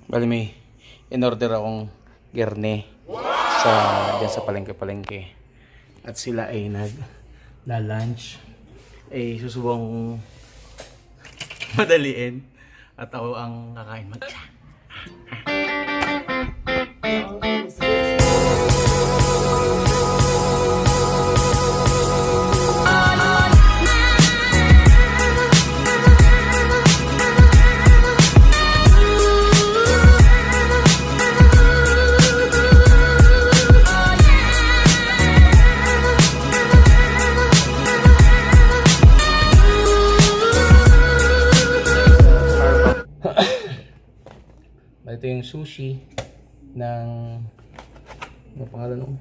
Bali may in-order akong gerne dyan sa Palengke Palengke. At sila ay nag-lunch. Ay susubong madaliin. At ako ang kakain mag-isa. Ito yung sushi ng ano pangalan nung?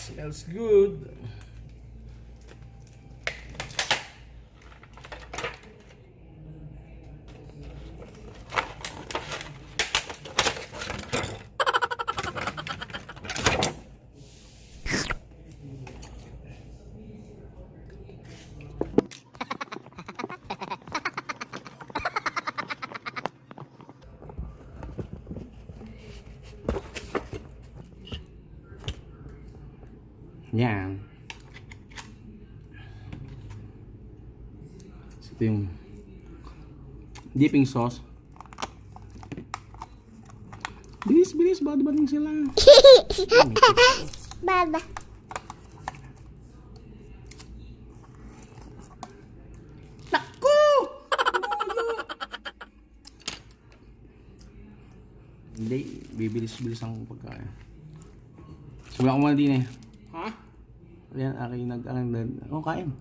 Smells good. Yan. Ito yung dipping sauce. Bilis, bilis. Bad-bading sila. Baba. Naku! Hindi. Bibilis-bilis ang pagkain. Subukan ko muna din eh. Ha? Ayan, aking nag-alang. Oh, kain.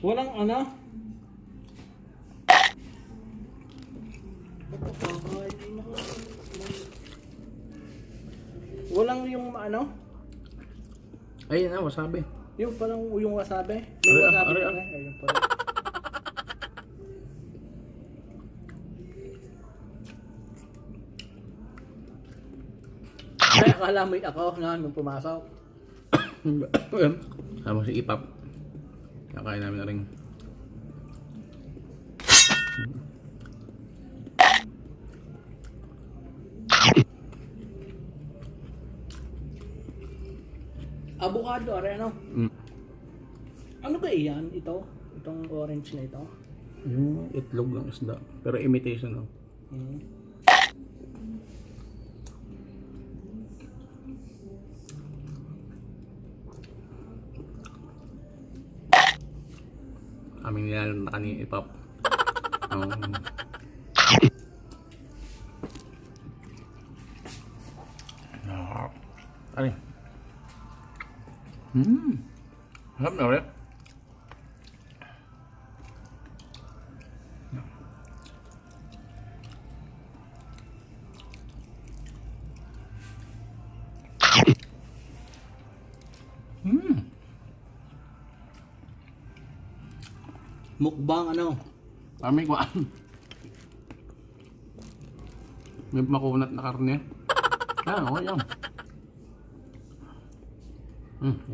Walang ano? Walang yung ano? Ayun na, wasabi. Yung parang yung wasabi. May wasabi. Ayun pala. Ay, akala mo ako nga nung pumasok. Ayun. Sama si Ipap. Kakain namin na rin. Avocado, are ano? Ano ba iyan? Ito? Itong orange na ito? Yung itlog ng isda. Pero imitation lang. Aming nilalang na kanina Ipap. Ano? Harap na ulit. Mukbang ano? Kami kuan. May makunat na karne. Ah, okay yan.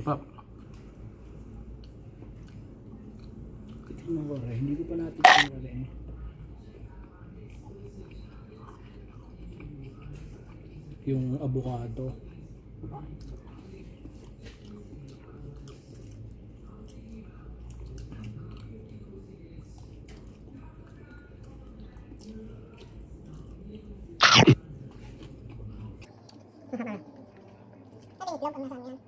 Ipap. Tingnan ko rin, hindi ko pa natin tingnan yung avocado. Itlog ang nasaan yan.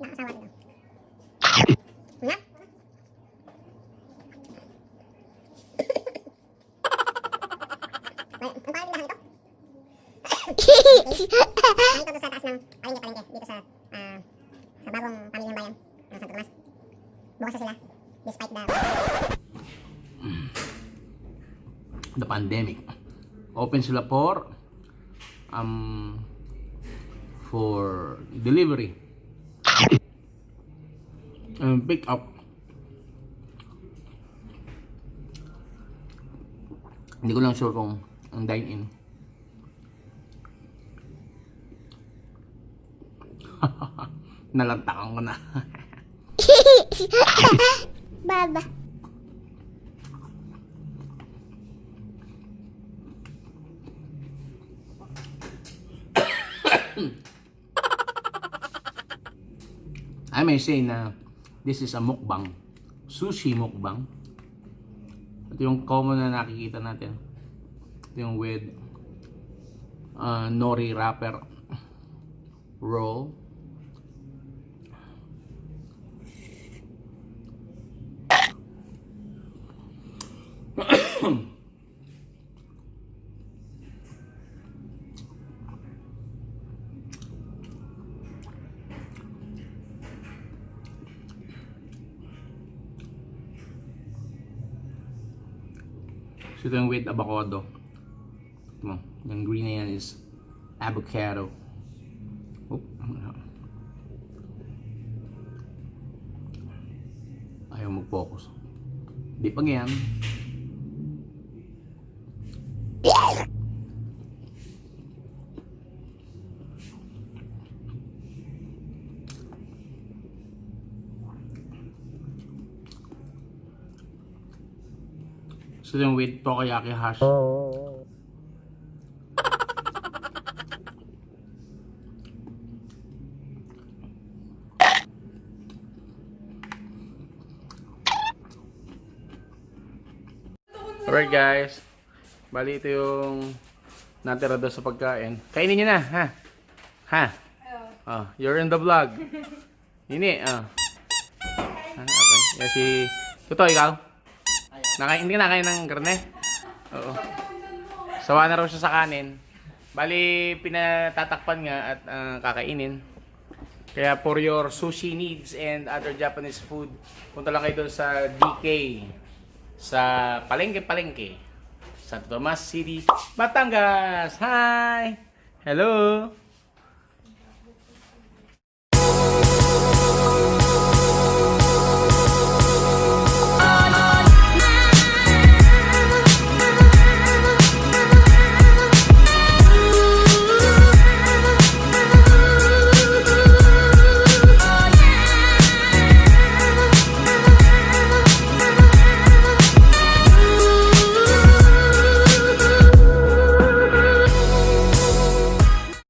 Nakasawa rin. Nga? Ang pangalan lang ito? Nakita ko sa taas ng Palengke Palengke dito sa bagong pamilyang bayan ng Sto.Tomas. Bukas na sila despite the pandemic. Open sila for delivery and pick up. Hindi ko lang sure kung ang dine-in. Nalantakan ko na. Baba. I may say na this is a mukbang. Sushi mukbang. Ito yung common na nakikita natin. Ito yung with nori wrapper roll. So ito yung with avocado. Yung green na yan is avocado. Oop. Ayaw mag-focus. Di pa ganyan. So yung with takoyaki hash. Alright guys, bali ito yung natira doon sa pagkain. Kainin nyo na, ha? Ha? Oh, you're in the vlog. Ini, okay. Yan si Tuto, ikaw? Hindi ka nakain ng karne? Oo. Sawa na raw siya sa kanin. Bali, pinatatakpan nga at kakainin. Kaya for your sushi needs and other Japanese food, punta lang kayo doon sa DK. Sa Palengke Palengke, Sto.Tomas City, Batangas. Hi! Hello!